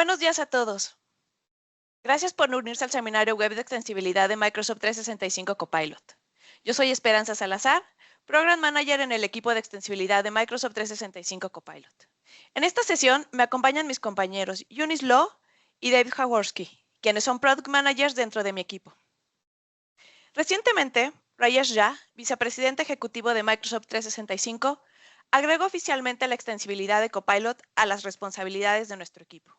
Buenos días a todos. Gracias por unirse al seminario web de extensibilidad de Microsoft 365 Copilot. Yo soy Esperanza Salazar, Program Manager en el equipo de extensibilidad de Microsoft 365 Copilot. En esta sesión me acompañan mis compañeros Eunice Law y David Jaworski, quienes son Product Managers dentro de mi equipo. Recientemente, Rajesh Jha, vicepresidente ejecutivo de Microsoft 365, agregó oficialmente la extensibilidad de Copilot a las responsabilidades de nuestro equipo.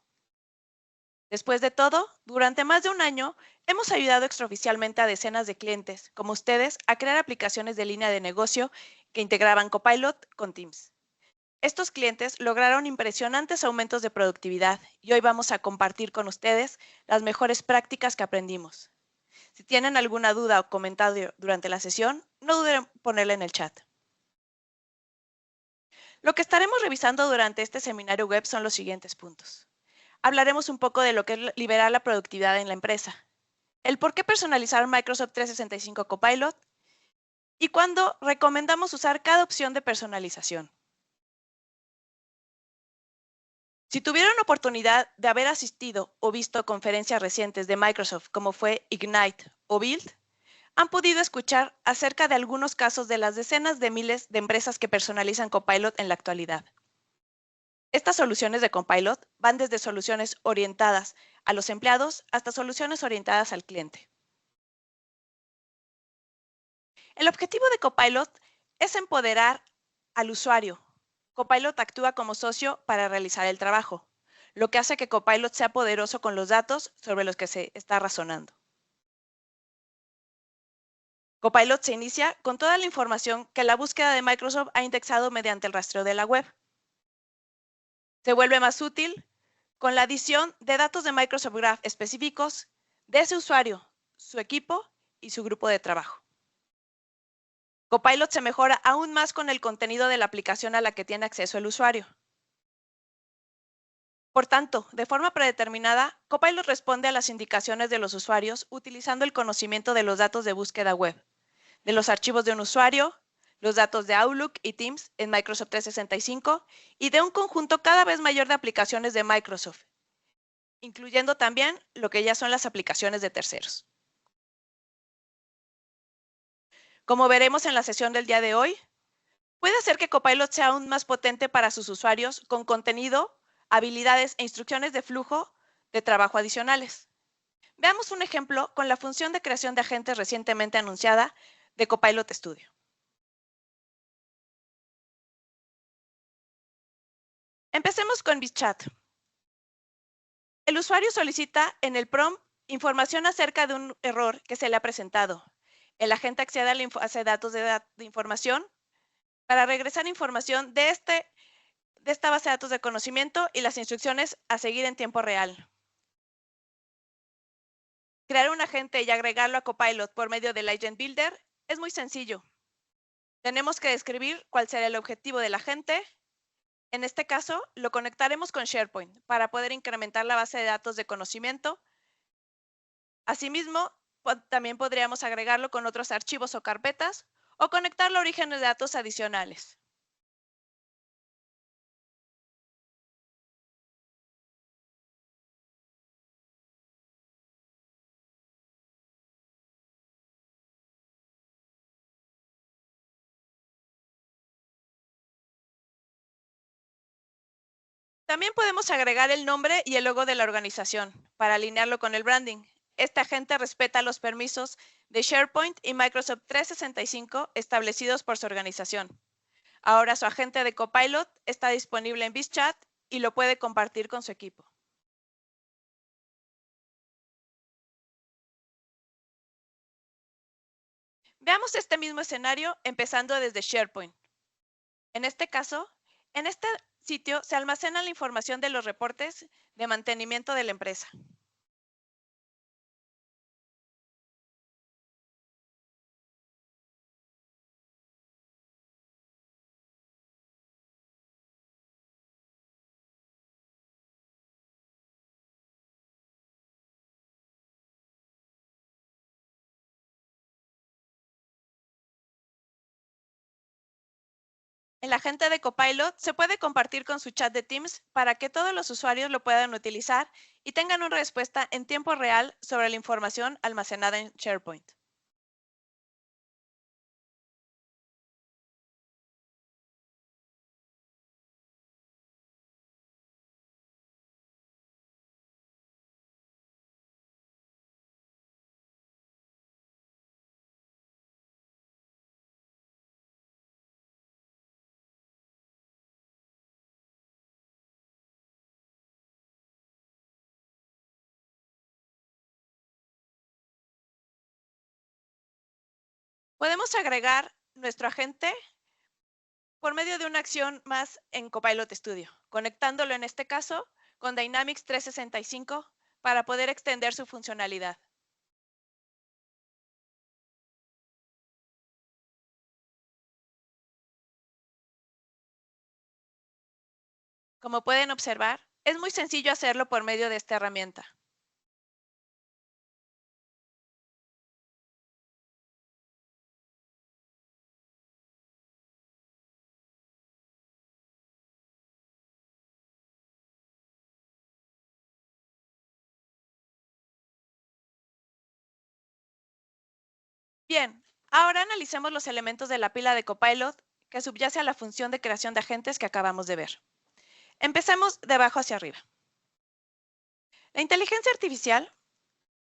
Después de todo, durante más de un año, hemos ayudado extraoficialmente a decenas de clientes, como ustedes, a crear aplicaciones de línea de negocio que integraban Copilot con Teams. Estos clientes lograron impresionantes aumentos de productividad y hoy vamos a compartir con ustedes las mejores prácticas que aprendimos. Si tienen alguna duda o comentario durante la sesión, no duden en ponerla en el chat. Lo que estaremos revisando durante este seminario web son los siguientes puntos. Hablaremos un poco de lo que es liberar la productividad en la empresa, el por qué personalizar Microsoft 365 Copilot y cuándo recomendamos usar cada opción de personalización. Si tuvieron oportunidad de haber asistido o visto conferencias recientes de Microsoft como fue Ignite o Build, han podido escuchar acerca de algunos casos de las decenas de miles de empresas que personalizan Copilot en la actualidad. Estas soluciones de Copilot van desde soluciones orientadas a los empleados hasta soluciones orientadas al cliente. El objetivo de Copilot es empoderar al usuario. Copilot actúa como socio para realizar el trabajo, lo que hace que Copilot sea poderoso con los datos sobre los que se está razonando. Copilot se inicia con toda la información que la búsqueda de Microsoft ha indexado mediante el rastreo de la web. Se vuelve más útil con la adición de datos de Microsoft Graph específicos de ese usuario, su equipo y su grupo de trabajo. Copilot se mejora aún más con el contenido de la aplicación a la que tiene acceso el usuario. Por tanto, de forma predeterminada, Copilot responde a las indicaciones de los usuarios utilizando el conocimiento de los datos de búsqueda web, de los archivos de un usuario, los datos de Outlook y Teams en Microsoft 365 y de un conjunto cada vez mayor de aplicaciones de Microsoft, incluyendo también lo que ya son las aplicaciones de terceros. Como veremos en la sesión del día de hoy, puede hacer que Copilot sea aún más potente para sus usuarios con contenido, habilidades e instrucciones de flujo de trabajo adicionales. Veamos un ejemplo con la función de creación de agentes recientemente anunciada de Copilot Studio. Empecemos con BizChat. El usuario solicita en el prompt información acerca de un error que se le ha presentado. El agente accede a la base de datos de información para regresar información de esta base de datos de conocimiento y las instrucciones a seguir en tiempo real. Crear un agente y agregarlo a Copilot por medio del Agent Builder es muy sencillo. Tenemos que describir cuál será el objetivo del agente. En este caso, lo conectaremos con SharePoint para poder incrementar la base de datos de conocimiento. Asimismo, también podríamos agregarlo con otros archivos o carpetas o conectarlo a orígenes de datos adicionales. También podemos agregar el nombre y el logo de la organización para alinearlo con el branding. Este agente respeta los permisos de SharePoint y Microsoft 365 establecidos por su organización. Ahora su agente de Copilot está disponible en BizChat y lo puede compartir con su equipo. Veamos este mismo escenario empezando desde SharePoint. En este caso, en este sitio se almacena la información de los reportes de mantenimiento de la empresa. El agente de Copilot se puede compartir con su chat de Teams para que todos los usuarios lo puedan utilizar y tengan una respuesta en tiempo real sobre la información almacenada en SharePoint. Podemos agregar nuestro agente por medio de una acción más en Copilot Studio, conectándolo en este caso con Dynamics 365 para poder extender su funcionalidad. Como pueden observar, es muy sencillo hacerlo por medio de esta herramienta. Bien, ahora analicemos los elementos de la pila de Copilot que subyace a la función de creación de agentes que acabamos de ver. Empecemos de abajo hacia arriba. La inteligencia artificial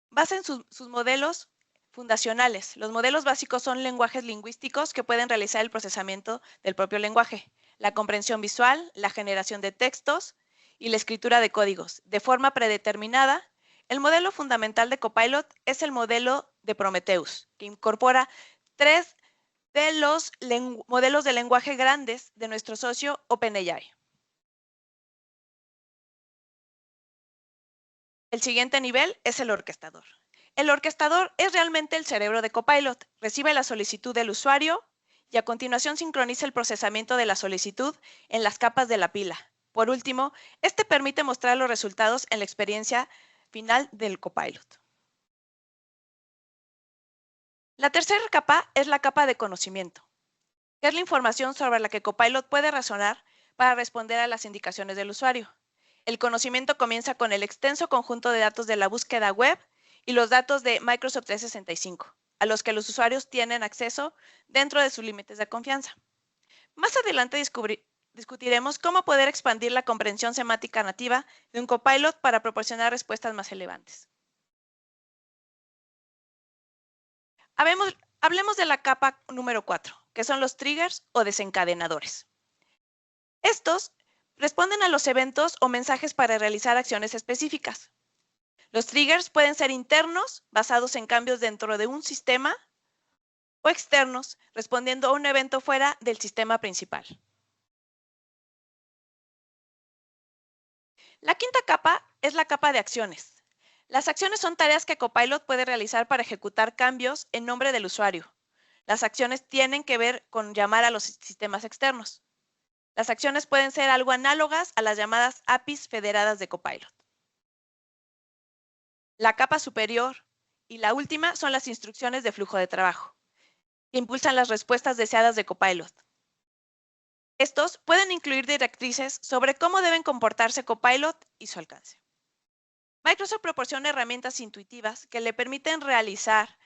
basa en sus modelos fundacionales. Los modelos básicos son lenguajes lingüísticos que pueden realizar el procesamiento del propio lenguaje, la comprensión visual, la generación de textos y la escritura de códigos. De forma predeterminada, el modelo fundamental de Copilot es el modelo de Prometheus, que incorpora tres de los modelos de lenguaje grandes de nuestro socio OpenAI. El siguiente nivel es el orquestador. El orquestador es realmente el cerebro de Copilot. Recibe la solicitud del usuario y a continuación sincroniza el procesamiento de la solicitud en las capas de la pila. Por último, este permite mostrar los resultados en la experiencia final del Copilot. La tercera capa es la capa de conocimiento, que es la información sobre la que Copilot puede razonar para responder a las indicaciones del usuario. El conocimiento comienza con el extenso conjunto de datos de la búsqueda web y los datos de Microsoft 365, a los que los usuarios tienen acceso dentro de sus límites de confianza. Más adelante discutiremos cómo poder expandir la comprensión semántica nativa de un copilot para proporcionar respuestas más relevantes. Hablemos de la capa número 4, que son los triggers o desencadenadores. Estos responden a los eventos o mensajes para realizar acciones específicas. Los triggers pueden ser internos, basados en cambios dentro de un sistema, o externos, respondiendo a un evento fuera del sistema principal. La quinta capa es la capa de acciones. Las acciones son tareas que Copilot puede realizar para ejecutar cambios en nombre del usuario. Las acciones tienen que ver con llamar a los sistemas externos. Las acciones pueden ser algo análogas a las llamadas APIs federadas de Copilot. La capa superior y la última son las instrucciones de flujo de trabajo, que impulsan las respuestas deseadas de Copilot. Estos pueden incluir directrices sobre cómo deben comportarse Copilot y su alcance. Microsoft proporciona herramientas intuitivas que le permiten realizar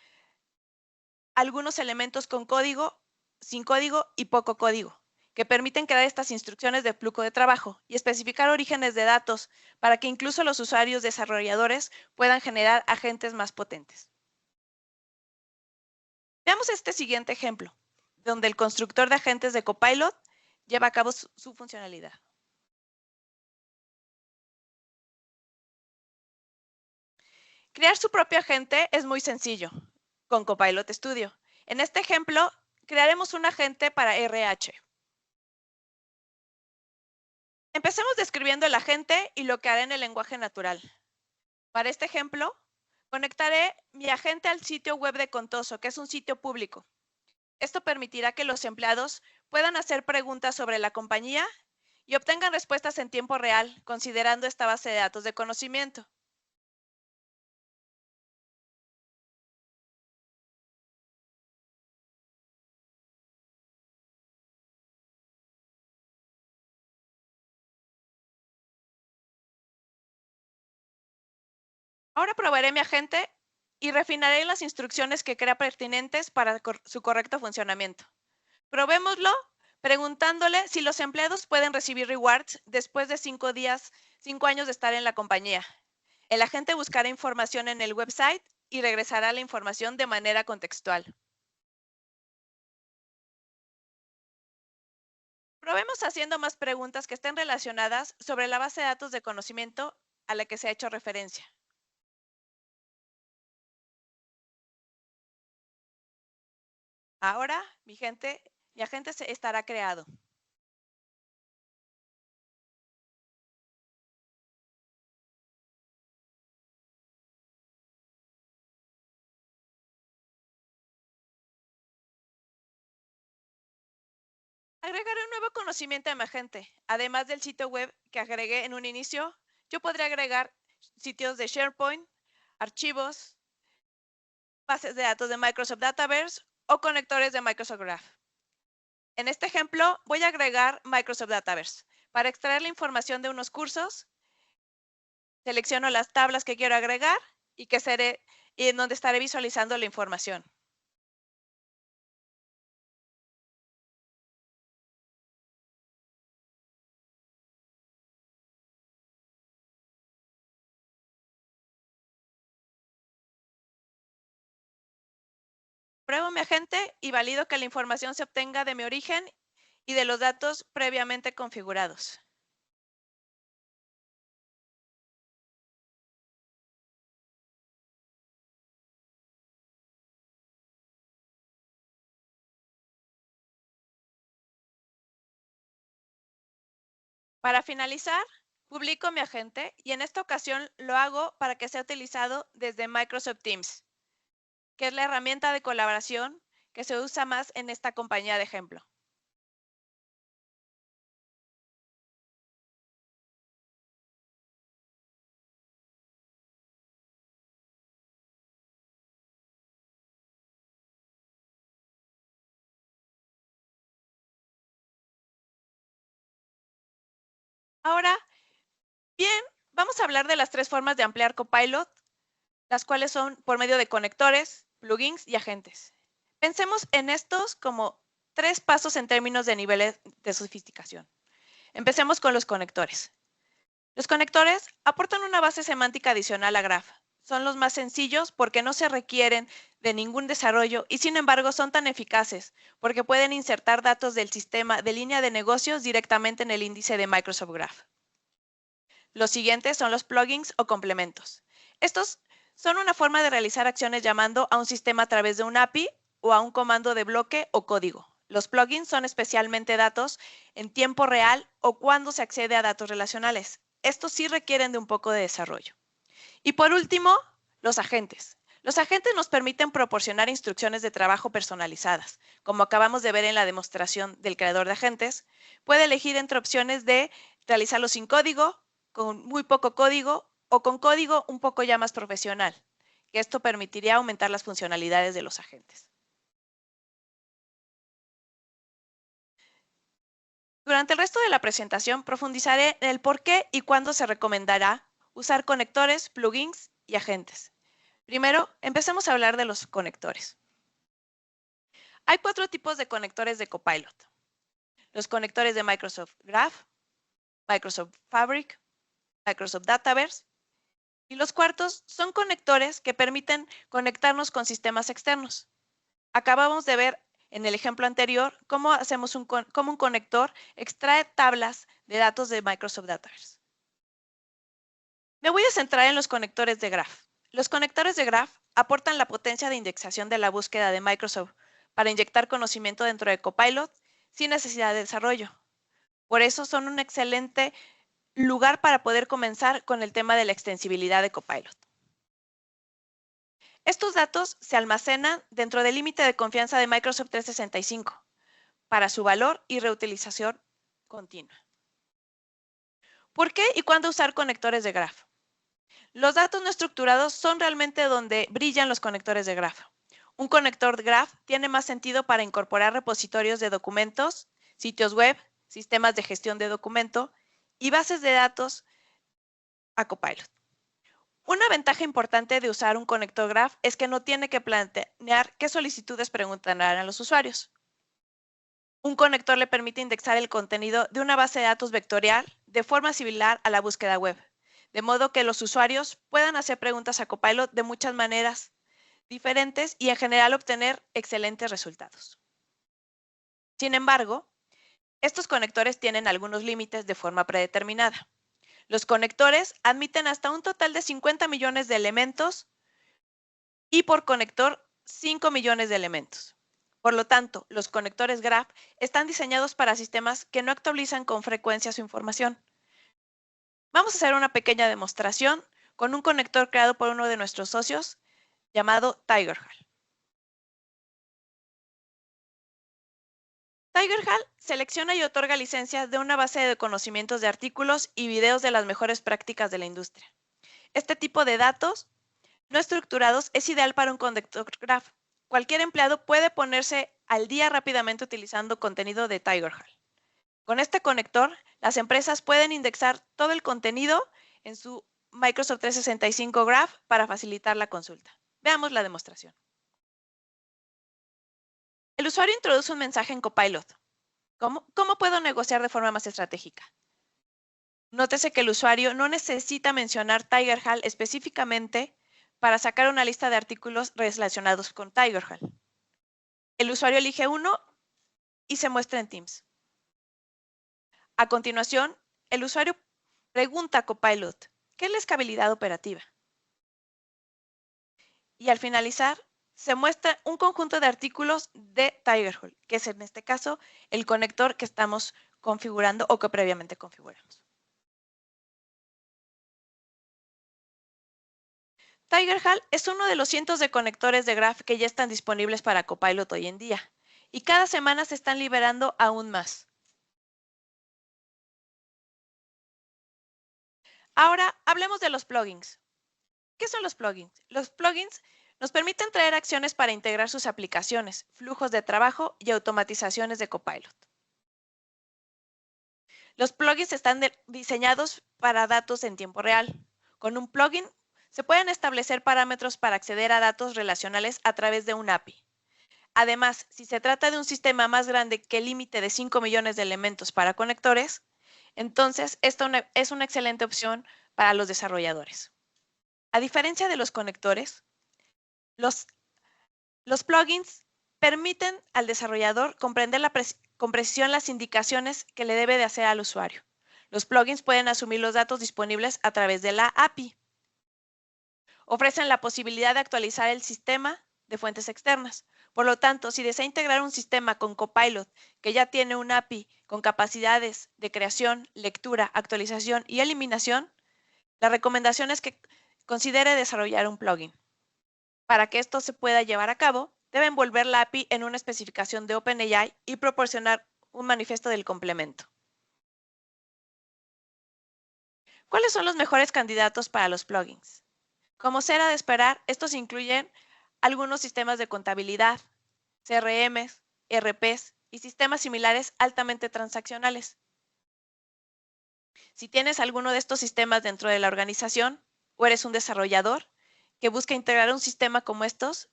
algunos elementos con código, sin código y poco código, que permiten crear estas instrucciones de flujo de trabajo y especificar orígenes de datos para que incluso los usuarios desarrolladores puedan generar agentes más potentes. Veamos este siguiente ejemplo, donde el constructor de agentes de Copilot lleva a cabo su funcionalidad. Crear su propio agente es muy sencillo con Copilot Studio. En este ejemplo, crearemos un agente para RH. Empecemos describiendo el agente y lo que hará en el lenguaje natural. Para este ejemplo, conectaré mi agente al sitio web de Contoso, que es un sitio público. Esto permitirá que los empleados puedan hacer preguntas sobre la compañía y obtengan respuestas en tiempo real, considerando esta base de datos de conocimiento. Ahora probaré mi agente y refinaré las instrucciones que crea pertinentes para su correcto funcionamiento. Probémoslo preguntándole si los empleados pueden recibir rewards después de 5 años de estar en la compañía. El agente buscará información en el website y regresará la información de manera contextual. Probemos haciendo más preguntas que estén relacionadas sobre la base de datos de conocimiento a la que se ha hecho referencia. Ahora, mi agente estará creado. Agregaré un nuevo conocimiento a mi agente. Además del sitio web que agregué en un inicio, yo podría agregar sitios de SharePoint, archivos, bases de datos de Microsoft Dataverse o conectores de Microsoft Graph. En este ejemplo, voy a agregar Microsoft Dataverse. Para extraer la información de unos cursos, selecciono las tablas que quiero agregar y en donde estaré visualizando la información. Pruebo mi agente y valido que la información se obtenga de mi origen y de los datos previamente configurados. Para finalizar, publico mi agente y en esta ocasión lo hago para que sea utilizado desde Microsoft Teams, que es la herramienta de colaboración que se usa más en esta compañía de ejemplo. Ahora, bien, vamos a hablar de las 3 formas de ampliar Copilot, las cuales son por medio de conectores, plugins y agentes. Pensemos en estos como 3 pasos en términos de niveles de sofisticación. Empecemos con los conectores. Los conectores aportan una base semántica adicional a Graph. Son los más sencillos porque no se requieren de ningún desarrollo y sin embargo son tan eficaces porque pueden insertar datos del sistema de línea de negocios directamente en el índice de Microsoft Graph. Los siguientes son los plugins o complementos. Estos son una forma de realizar acciones llamando a un sistema a través de un API o a un comando de bloque o código. Los plugins son especialmente datos en tiempo real o cuando se accede a datos relacionales. Estos sí requieren de un poco de desarrollo. Y por último, los agentes. Los agentes nos permiten proporcionar instrucciones de trabajo personalizadas. Como acabamos de ver en la demostración del creador de agentes, puede elegir entre opciones de realizarlo sin código, con muy poco código o con código un poco ya más profesional, que esto permitiría aumentar las funcionalidades de los agentes. Durante el resto de la presentación profundizaré en el por qué y cuándo se recomendará usar conectores, plugins y agentes. Primero, empecemos a hablar de los conectores. Hay 4 tipos de conectores de Copilot. Los conectores de Microsoft Graph, Microsoft Fabric, Microsoft Dataverse. Y los cuartos son conectores que permiten conectarnos con sistemas externos. Acabamos de ver en el ejemplo anterior cómo un conector extrae tablas de datos de Microsoft Dataverse. Me voy a centrar en los conectores de Graph. Los conectores de Graph aportan la potencia de indexación de la búsqueda de Microsoft para inyectar conocimiento dentro de Copilot sin necesidad de desarrollo. Por eso son un excelente lugar para poder comenzar con el tema de la extensibilidad de Copilot. Estos datos se almacenan dentro del límite de confianza de Microsoft 365 para su valor y reutilización continua. ¿Por qué y cuándo usar conectores de Graph? Los datos no estructurados son realmente donde brillan los conectores de Graph. Un conector de Graph tiene más sentido para incorporar repositorios de documentos, sitios web, sistemas de gestión de documento y bases de datos a Copilot. Una ventaja importante de usar un conector Graph es que no tiene que planear qué solicitudes preguntarán a los usuarios. Un conector le permite indexar el contenido de una base de datos vectorial de forma similar a la búsqueda web, de modo que los usuarios puedan hacer preguntas a Copilot de muchas maneras diferentes y en general obtener excelentes resultados. Sin embargo, estos conectores tienen algunos límites de forma predeterminada. Los conectores admiten hasta un total de 50 millones de elementos y por conector 5 millones de elementos. Por lo tanto, los conectores Graph están diseñados para sistemas que no actualizan con frecuencia su información. Vamos a hacer una pequeña demostración con un conector creado por uno de nuestros socios llamado TigerHal. TigerHal selecciona y otorga licencias de una base de conocimientos de artículos y videos de las mejores prácticas de la industria. Este tipo de datos no estructurados es ideal para un conector Graph. Cualquier empleado puede ponerse al día rápidamente utilizando contenido de TigerHal. Con este conector, las empresas pueden indexar todo el contenido en su Microsoft 365 Graph para facilitar la consulta. Veamos la demostración. El usuario introduce un mensaje en Copilot. ¿Cómo puedo negociar de forma más estratégica? Nótese que el usuario no necesita mencionar TigerHal específicamente para sacar una lista de artículos relacionados con TigerHal. El usuario elige uno y se muestra en Teams. A continuación, el usuario pregunta a Copilot, ¿qué es la escalabilidad operativa? Y al finalizar, se muestra un conjunto de artículos de TigerHal, que es en este caso el conector que estamos configurando o que previamente configuramos. TigerHal es uno de los cientos de conectores de Graph que ya están disponibles para Copilot hoy en día, y cada semana se están liberando aún más. Ahora hablemos de los plugins. ¿Qué son los plugins? Los plugins nos permiten traer acciones para integrar sus aplicaciones, flujos de trabajo y automatizaciones de Copilot. Los plugins están diseñados para datos en tiempo real. Con un plugin se pueden establecer parámetros para acceder a datos relacionales a través de un API. Además, si se trata de un sistema más grande que el límite de 5 millones de elementos para conectores, entonces esto es una excelente opción para los desarrolladores. A diferencia de los conectores, los plugins permiten al desarrollador comprender con precisión las indicaciones que le debe de hacer al usuario. Los plugins pueden asumir los datos disponibles a través de la API. Ofrecen la posibilidad de actualizar el sistema de fuentes externas. Por lo tanto, si desea integrar un sistema con Copilot que ya tiene un API con capacidades de creación, lectura, actualización y eliminación, la recomendación es que considere desarrollar un plugin. Para que esto se pueda llevar a cabo, debe envolver la API en una especificación de OpenAI y proporcionar un manifiesto del complemento. ¿Cuáles son los mejores candidatos para los plugins? Como será de esperar, estos incluyen algunos sistemas de contabilidad, CRMs, ERPs y sistemas similares altamente transaccionales. Si tienes alguno de estos sistemas dentro de la organización o eres un desarrollador que busca integrar un sistema como estos,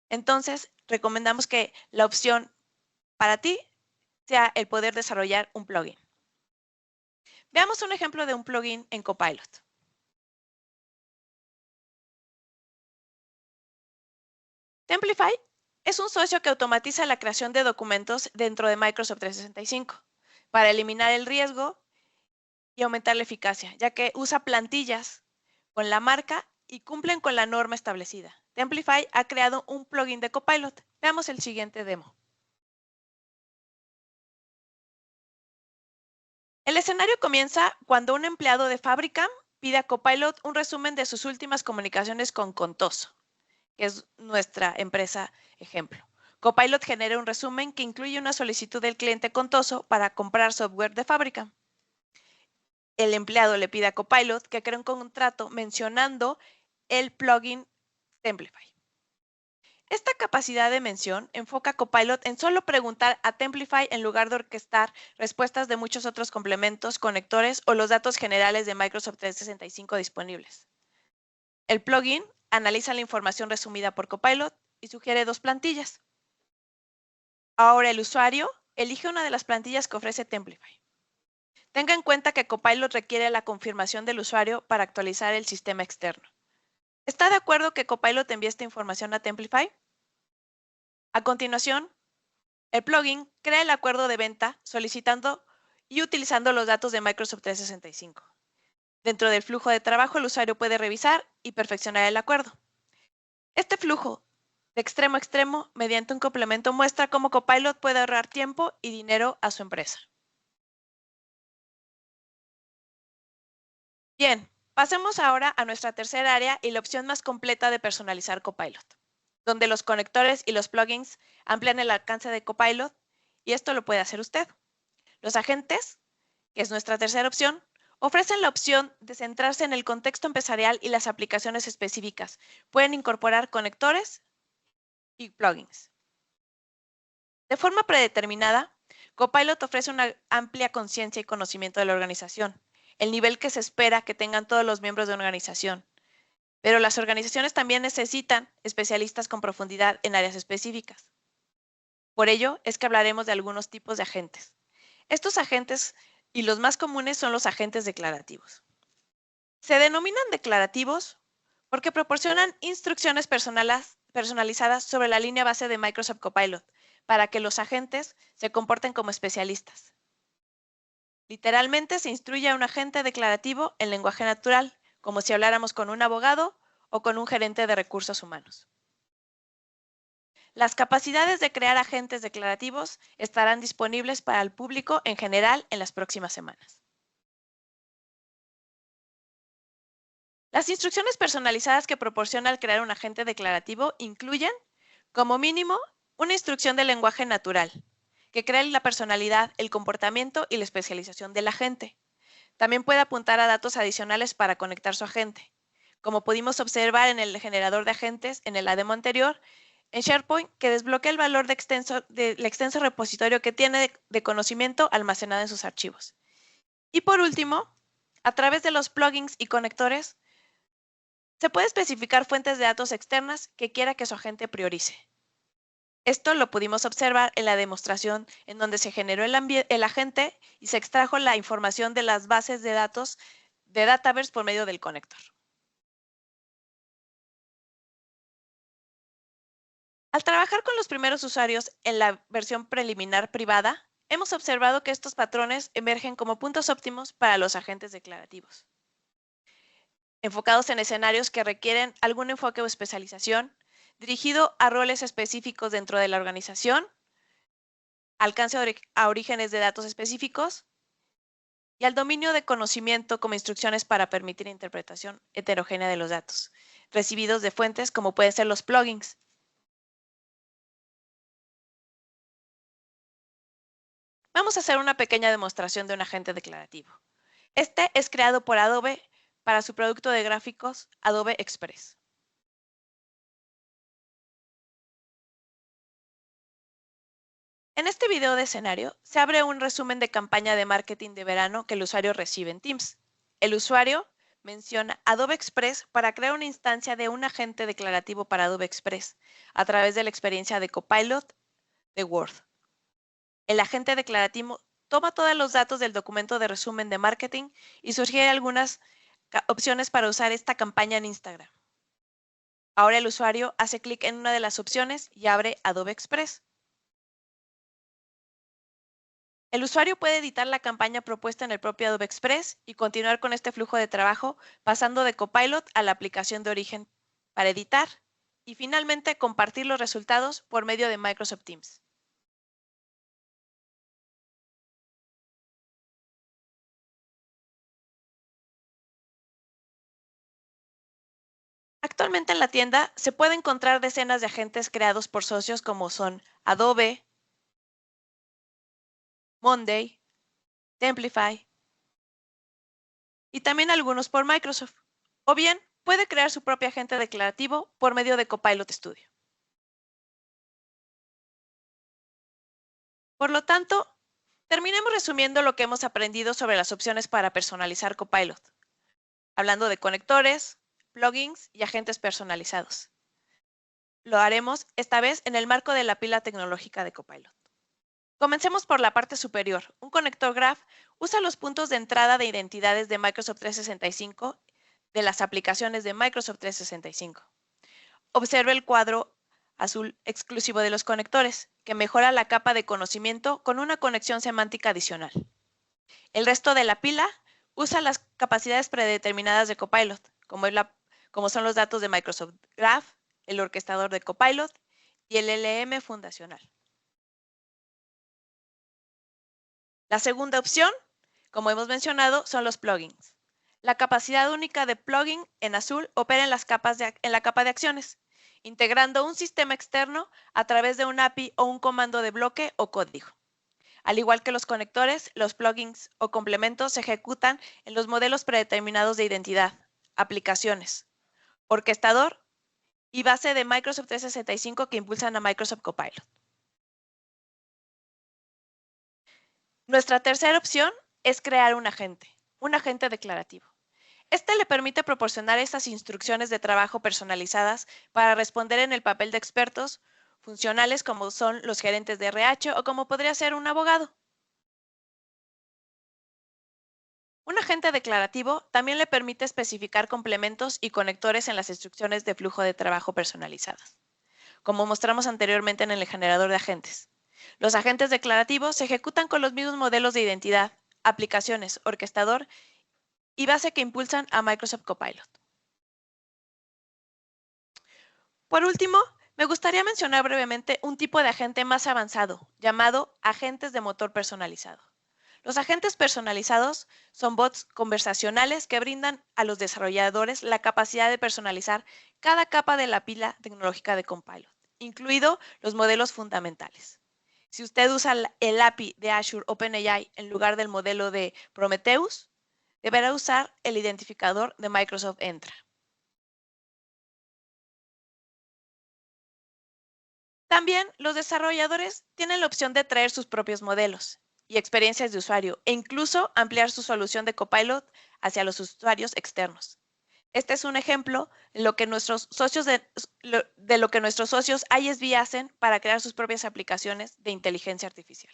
entonces recomendamos que la opción para ti sea el poder desarrollar un plugin. Veamos un ejemplo de un plugin en Copilot. Templify es un socio que automatiza la creación de documentos dentro de Microsoft 365 para eliminar el riesgo y aumentar la eficacia, ya que usa plantillas con la marca y cumplen con la norma establecida. Templify ha creado un plugin de Copilot. Veamos el siguiente demo. El escenario comienza cuando un empleado de Fabricam pide a Copilot un resumen de sus últimas comunicaciones con Contoso, que es nuestra empresa ejemplo. Copilot genera un resumen que incluye una solicitud del cliente Contoso para comprar software de Fabricam. El empleado le pide a Copilot que cree un contrato mencionando el plugin Templify. Esta capacidad de mención enfoca a Copilot en solo preguntar a Templify en lugar de orquestar respuestas de muchos otros complementos, conectores o los datos generales de Microsoft 365 disponibles. El plugin analiza la información resumida por Copilot y sugiere 2 plantillas. Ahora el usuario elige una de las plantillas que ofrece Templify. Tenga en cuenta que Copilot requiere la confirmación del usuario para actualizar el sistema externo. ¿Está de acuerdo que Copilot envíe esta información a Templify? A continuación, el plugin crea el acuerdo de venta solicitando y utilizando los datos de Microsoft 365. Dentro del flujo de trabajo, el usuario puede revisar y perfeccionar el acuerdo. Este flujo de extremo a extremo, mediante un complemento, muestra cómo Copilot puede ahorrar tiempo y dinero a su empresa. Bien, pasemos ahora a nuestra tercera área y la opción más completa de personalizar Copilot, donde los conectores y los plugins amplían el alcance de Copilot, y esto lo puede hacer usted. Los agentes, que es nuestra tercera opción, ofrecen la opción de centrarse en el contexto empresarial y las aplicaciones específicas. Pueden incorporar conectores y plugins. De forma predeterminada, Copilot ofrece una amplia conciencia y conocimiento de la organización, el nivel que se espera que tengan todos los miembros de una organización. Pero las organizaciones también necesitan especialistas con profundidad en áreas específicas. Por ello, es que hablaremos de algunos tipos de agentes. Estos agentes y los más comunes son los agentes declarativos. Se denominan declarativos porque proporcionan instrucciones personalizadas sobre la línea base de Microsoft Copilot para que los agentes se comporten como especialistas. Literalmente se instruye a un agente declarativo en lenguaje natural, como si habláramos con un abogado o con un gerente de recursos humanos. Las capacidades de crear agentes declarativos estarán disponibles para el público en general en las próximas semanas. Las instrucciones personalizadas que proporciona al crear un agente declarativo incluyen, como mínimo, una instrucción de lenguaje natural, que crea la personalidad, el comportamiento y la especialización del agente. También puede apuntar a datos adicionales para conectar su agente. Como pudimos observar en el generador de agentes en la demo anterior, en SharePoint, que desbloquea el valor del extenso repositorio que tiene de conocimiento almacenado en sus archivos. Y por último, a través de los plugins y conectores, se puede especificar fuentes de datos externas que quiera que su agente priorice. Esto lo pudimos observar en la demostración en donde se generó el agente y se extrajo la información de las bases de datos de Dataverse por medio del conector. Al trabajar con los primeros usuarios en la versión preliminar privada, hemos observado que estos patrones emergen como puntos óptimos para los agentes declarativos. Enfocados en escenarios que requieren algún enfoque o especialización, dirigido a roles específicos dentro de la organización, alcance a orígenes de datos específicos y al dominio de conocimiento como instrucciones para permitir interpretación heterogénea de los datos, recibidos de fuentes como pueden ser los plugins. Vamos a hacer una pequeña demostración de un agente declarativo. Este es creado por Adobe para su producto de gráficos Adobe Express. En este video de escenario, se abre un resumen de campaña de marketing de verano que el usuario recibe en Teams. El usuario menciona Adobe Express para crear una instancia de un agente declarativo para Adobe Express a través de la experiencia de Copilot de Word. El agente declarativo toma todos los datos del documento de resumen de marketing y sugiere algunas opciones para usar esta campaña en Instagram. Ahora el usuario hace clic en una de las opciones y abre Adobe Express. El usuario puede editar la campaña propuesta en el propio Adobe Express y continuar con este flujo de trabajo pasando de Copilot a la aplicación de origen para editar y finalmente compartir los resultados por medio de Microsoft Teams. Actualmente en la tienda se puede encontrar decenas de agentes creados por socios como son Adobe, Monday, Templify y también algunos por Microsoft. O bien puede crear su propio agente declarativo por medio de Copilot Studio. Por lo tanto, terminemos resumiendo lo que hemos aprendido sobre las opciones para personalizar Copilot. Hablando de conectores, plugins y agentes personalizados. Lo haremos esta vez en el marco de la pila tecnológica de Copilot. Comencemos por la parte superior. Un conector Graph usa los puntos de entrada de identidades de Microsoft 365 de las aplicaciones de Microsoft 365. Observe el cuadro azul exclusivo de los conectores, que mejora la capa de conocimiento con una conexión semántica adicional. El resto de la pila usa las capacidades predeterminadas de Copilot, como son los datos de Microsoft Graph, el orquestador de Copilot y el LM fundacional. La segunda opción, como hemos mencionado, son los plugins. La capacidad única de plugin en azul opera en la capa de acciones, integrando un sistema externo a través de un API o un comando de bloque o código. Al igual que los conectores, los plugins o complementos se ejecutan en los modelos predeterminados de identidad, aplicaciones, orquestador y base de Microsoft 365 que impulsan a Microsoft Copilot. Nuestra tercera opción es crear un agente declarativo. Este le permite proporcionar estas instrucciones de trabajo personalizadas para responder en el papel de expertos funcionales como son los gerentes de RH o como podría ser un abogado. Un agente declarativo también le permite especificar complementos y conectores en las instrucciones de flujo de trabajo personalizadas, como mostramos anteriormente en el generador de agentes. Los agentes declarativos se ejecutan con los mismos modelos de identidad, aplicaciones, orquestador y base que impulsan a Microsoft Copilot. Por último, me gustaría mencionar brevemente un tipo de agente más avanzado, llamado agentes de motor personalizado. Los agentes personalizados son bots conversacionales que brindan a los desarrolladores la capacidad de personalizar cada capa de la pila tecnológica de Copilot, incluido los modelos fundamentales. Si usted usa el API de Azure OpenAI en lugar del modelo de Prometheus, deberá usar el identificador de Microsoft Entra. También los desarrolladores tienen la opción de traer sus propios modelos y experiencias de usuario e incluso ampliar su solución de Copilot hacia los usuarios externos. Este es un ejemplo de lo que nuestros socios ISV hacen para crear sus propias aplicaciones de inteligencia artificial.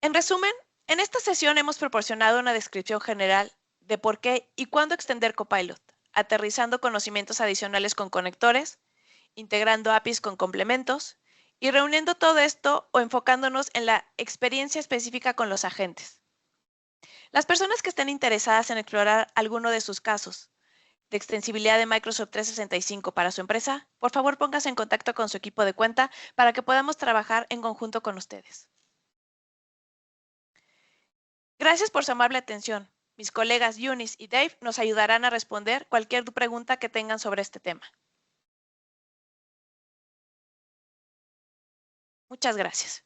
En resumen, en esta sesión hemos proporcionado una descripción general de por qué y cuándo extender Copilot, aterrizando conocimientos adicionales con conectores, integrando APIs con complementos y reuniendo todo esto o enfocándonos en la experiencia específica con los agentes. Las personas que estén interesadas en explorar alguno de sus casos de extensibilidad de Microsoft 365 para su empresa, por favor póngase en contacto con su equipo de cuenta para que podamos trabajar en conjunto con ustedes. Gracias por su amable atención. Mis colegas Eunice y Dave nos ayudarán a responder cualquier pregunta que tengan sobre este tema. Muchas gracias.